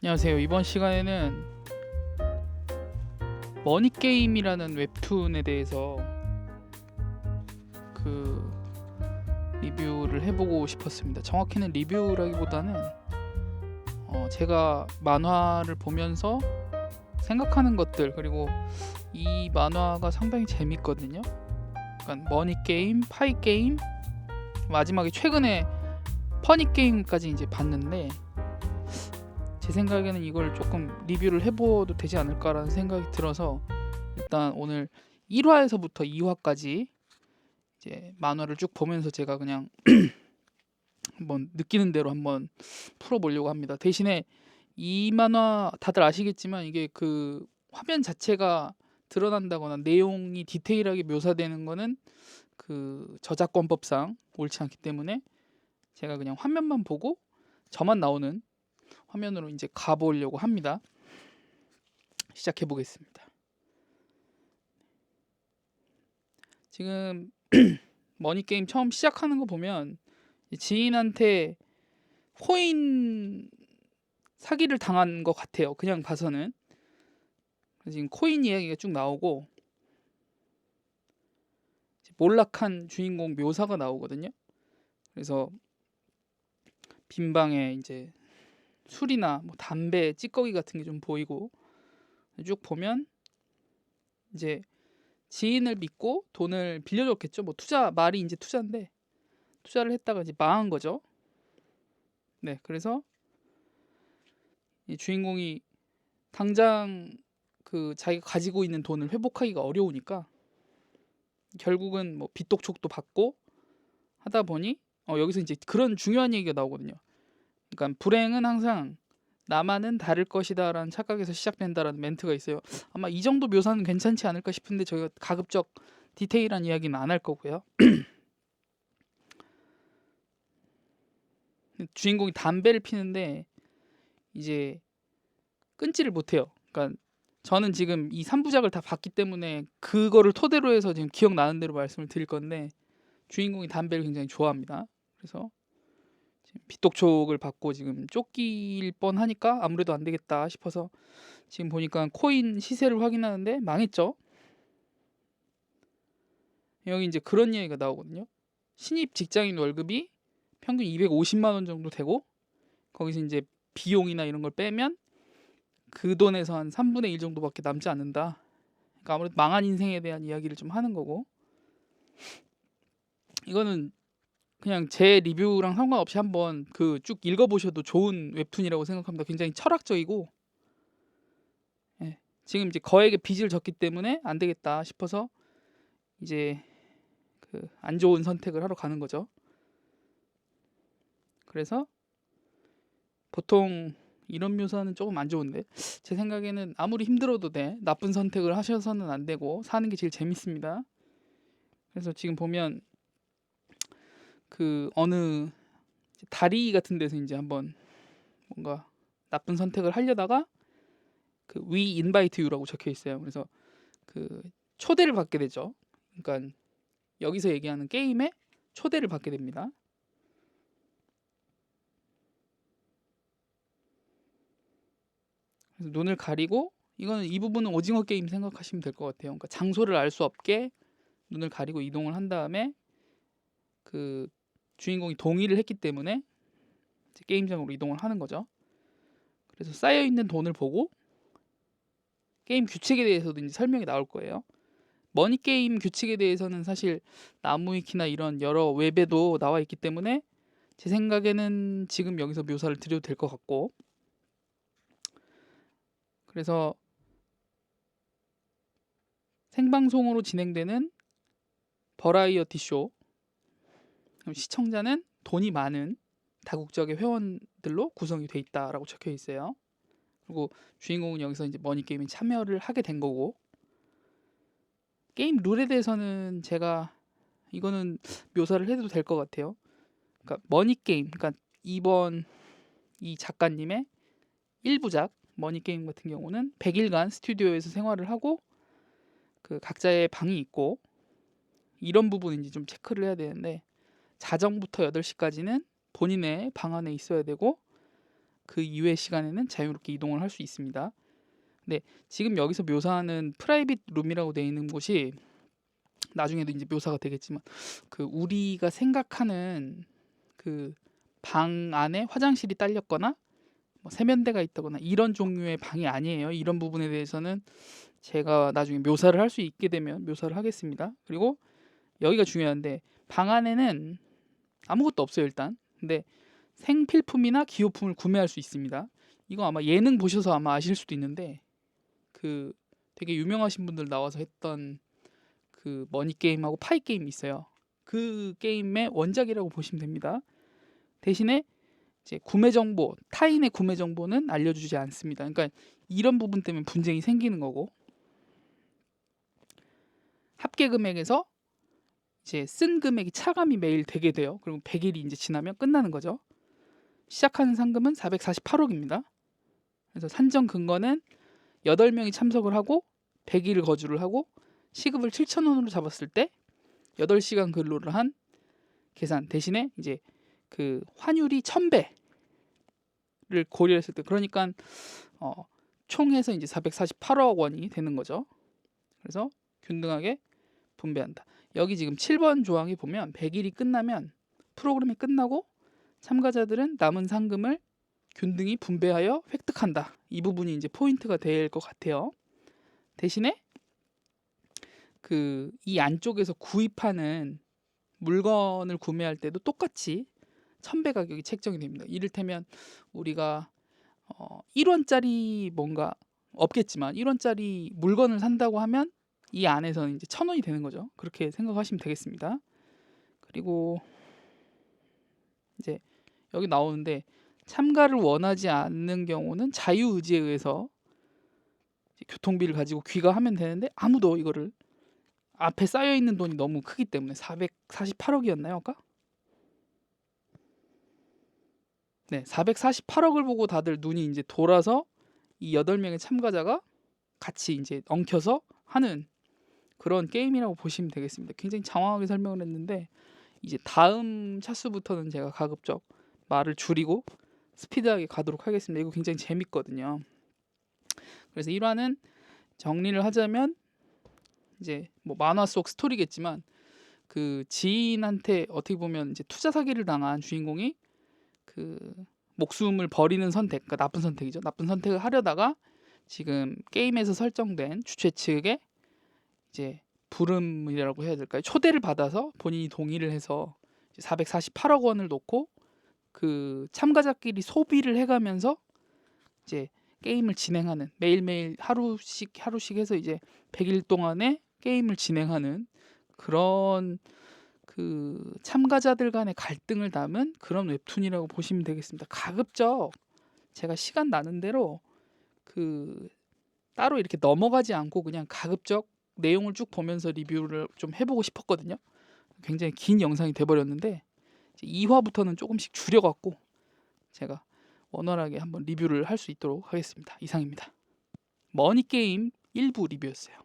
안녕하세요. 이번 시간에는 머니게임이라는 웹툰에 대해서 그 리뷰를 해보고 싶었습니다. 정확히는 리뷰라기보다는 제가 만화를 보면서 생각하는 것들, 그리고 이 만화가 상당히 재밌거든요. 그러니까 머니게임, 파이게임, 마지막에 최근에 퍼니게임까지 이제 봤는데, 제 생각에는 이걸 조금 리뷰를 해봐도 되지 않을까라는 생각이 들어서 일단 오늘 1화에서부터 2화까지 이제 만화를 쭉 보면서 제가 그냥 한번 느끼는 대로 한번 풀어보려고 합니다. 대신에 이 만화 다들 아시겠지만 이게 그 화면 자체가 드러난다거나 내용이 디테일하게 묘사되는 거는 그 저작권법상 옳지 않기 때문에 제가 그냥 화면만 보고 저만 나오는 화면으로 이제 가보려고 합니다. 시작해 보겠습니다. 지금 머니게임 처음 시작하는 거 보면 지인한테 코인 사기를 당한 것 같아요. 그냥 봐서는. 지금 코인 이야기가 쭉 나오고 몰락한 주인공 묘사가 나오거든요. 그래서 빈방에 이제 술이나 뭐 담배, 찌꺼기 같은 게 좀 보이고 쭉 보면 이제 지인을 믿고 돈을 빌려줬겠죠. 뭐 투자 말이 이제 투자인데 투자를 했다가 이제 망한 거죠. 네, 그래서 이 주인공이 당장 그 자기가 가지고 있는 돈을 회복하기가 어려우니까 결국은 뭐 빚독촉도 받고 하다 보니 여기서 이제 그런 중요한 얘기가 나오거든요. 그러니까 불행은 항상 나만은 다를 것이다라는 착각에서 시작된다라는 멘트가 있어요. 아마 이 정도 묘사는 괜찮지 않을까 싶은데 저희가 가급적 디테일한 이야기는 안 할 거고요. 주인공이 담배를 피는데 이제 끊지를 못해요. 그러니까 저는 지금 이 3부작을 다 봤기 때문에 그거를 토대로 해서 지금 기억나는 대로 말씀을 드릴 건데 주인공이 담배를 굉장히 좋아합니다. 그래서 지금 빚독촉을 받고 지금 쫓길 뻔하니까 아무래도 안 되겠다 싶어서 지금 보니까 코인 시세를 확인하는데 망했죠. 여기 이제 그런 얘기가 나오거든요. 신입 직장인 월급이 평균 250만 원 정도 되고 거기서 이제 비용이나 이런 걸 빼면 그 돈에서 한 3분의 1 정도밖에 남지 않는다. 그러니까 아무래도 망한 인생에 대한 이야기를 좀 하는 거고, 이거는 그냥 제 리뷰랑 상관없이 한번 그 쭉 읽어보셔도 좋은 웹툰이라고 생각합니다. 굉장히 철학적이고, 예, 지금 이제 거액의 빚을 졌기 때문에 안 되겠다 싶어서 이제 그 안 좋은 선택을 하러 가는 거죠. 그래서 보통 이런 묘사는 조금 안 좋은데 제 생각에는 아무리 힘들어도 돼 나쁜 선택을 하셔서는 안 되고 사는 게 제일 재밌습니다. 그래서 지금 보면 그 어느 다리 같은 데서 이제 한번 뭔가 나쁜 선택을 하려다가 그 We invite you라고 적혀 있어요. 그래서 그 초대를 받게 되죠. 그러니까 여기서 얘기하는 게임에 초대를 받게 됩니다. 그래서 눈을 가리고 이거는 이 부분은 오징어 게임 생각하시면 될 것 같아요. 그러니까 장소를 알 수 없게 눈을 가리고 이동을 한 다음에 그 주인공이 동의를 했기 때문에 이제 게임장으로 이동을 하는 거죠. 그래서 쌓여 있는 돈을 보고 게임 규칙에 대해서도 이제 설명이 나올 거예요. 머니 게임 규칙에 대해서는 사실 나무위키나 이런 여러 웹에도 나와 있기 때문에 제 생각에는 지금 여기서 묘사를 드려도 될 것 같고, 그래서 생방송으로 진행되는 버라이어티 쇼, 시청자는 돈이 많은 다국적의 회원들로 구성이 돼 있다라고 적혀 있어요. 그리고 주인공은 여기서 이제 머니 게임에 참여를 하게 된 거고, 게임 룰에 대해서는 제가 이거는 묘사를 해도 될 것 같아요. 그러니까 머니 게임, 그러니까 이번 이 작가님의 1부작 머니 게임 같은 경우는 100일간 스튜디오에서 생활을 하고 그 각자의 방이 있고 이런 부분인지 좀 체크를 해야 되는데 자정부터 8시까지는 본인의 방 안에 있어야 되고 그 이외의 시간에는 자유롭게 이동을 할 수 있습니다. 근데 지금 여기서 묘사하는 프라이빗 룸이라고 되어 있는 곳이 나중에도 이제 묘사가 되겠지만 그 우리가 생각하는 그 방 안에 화장실이 딸렸거나 뭐 세면대가 있다거나 이런 종류의 방이 아니에요. 이런 부분에 대해서는 제가 나중에 묘사를 할 수 있게 되면 묘사를 하겠습니다. 그리고 여기가 중요한데 방 안에는 아무것도 없어요 일단. 근데 생필품이나 기호품을 구매할 수 있습니다. 이거 아마 예능 보셔서 아마 아실 수도 있는데 그 되게 유명하신 분들 나와서 했던 그 머니 게임하고 파이 게임이 있어요. 그 게임의 원작이라고 보시면 됩니다. 대신에 이제 구매 정보, 타인의 구매 정보는 알려주지 않습니다. 그러니까 이런 부분 때문에 분쟁이 생기는 거고, 합계 금액에서 이제 쓴 금액이 차감이 매일 되게 돼요. 그리고 100일이 이제 지나면 끝나는 거죠. 시작하는 상금은 448억입니다. 그래서 산정 근거는 8명이 참석을 하고 100일을 거주를 하고 시급을 7,000원으로 잡았을 때 8시간 근로를 한 계산 대신에 이제 그 환율이 1000배를 고려했을 때 그러니까 총해서 이제 448억 원이 되는 거죠. 그래서 균등하게 분배한다. 여기 지금 7번 조항에 보면 100일이 끝나면 프로그램이 끝나고 참가자들은 남은 상금을 균등히 분배하여 획득한다. 이 부분이 이제 포인트가 될 것 같아요. 대신에 그 이 안쪽에서 구입하는 물건을 구매할 때도 똑같이 1000배 가격이 책정이 됩니다. 이를테면 우리가 1원짜리 뭔가 없겠지만 1원짜리 물건을 산다고 하면 이 안에서는 이제 1000원이 되는 거죠. 그렇게 생각하시면 되겠습니다. 그리고 이제 여기 나오는데 참가를 원하지 않는 경우는 자유의지에 의해서 교통비를 가지고 귀가하면 되는데 아무도 이거를 앞에 쌓여있는 돈이 너무 크기 때문에 448억이었나요 아까? 네, 448억을 보고 다들 눈이 이제 돌아서 이 8명의 참가자가 같이 이제 엉켜서 하는 그런 게임이라고 보시면 되겠습니다. 굉장히 장황하게 설명을 했는데 이제 다음 차수부터는 제가 가급적 말을 줄이고 스피드하게 가도록 하겠습니다. 이거 굉장히 재밌거든요. 그래서 1화는 정리를 하자면 이제 뭐 만화 속 스토리겠지만 그 지인한테 어떻게 보면 이제 투자 사기를 당한 주인공이 그 목숨을 버리는 선택, 그러니까 나쁜 선택이죠. 나쁜 선택을 하려다가 지금 게임에서 설정된 주최 측에 이제 부름이라고 해야 될까요? 초대를 받아서 본인이 동의를 해서 448억 원을 놓고 그 참가자끼리 소비를 해가면서 이제 게임을 진행하는 매일매일 하루씩 해서 이제 100일 동안에 게임을 진행하는 그런 그 참가자들 간의 갈등을 담은 그런 웹툰이라고 보시면 되겠습니다. 가급적 제가 시간 나는 대로 그 따로 이렇게 넘어가지 않고 그냥 가급적 내용을 쭉 보면서 리뷰를 좀 해보고 싶었거든요. 굉장히 긴 영상이 돼버렸는데 2화부터는 조금씩 줄여갖고 제가 원활하게 한번 리뷰를 할 수 있도록 하겠습니다. 이상입니다. 머니게임 1부 리뷰였어요.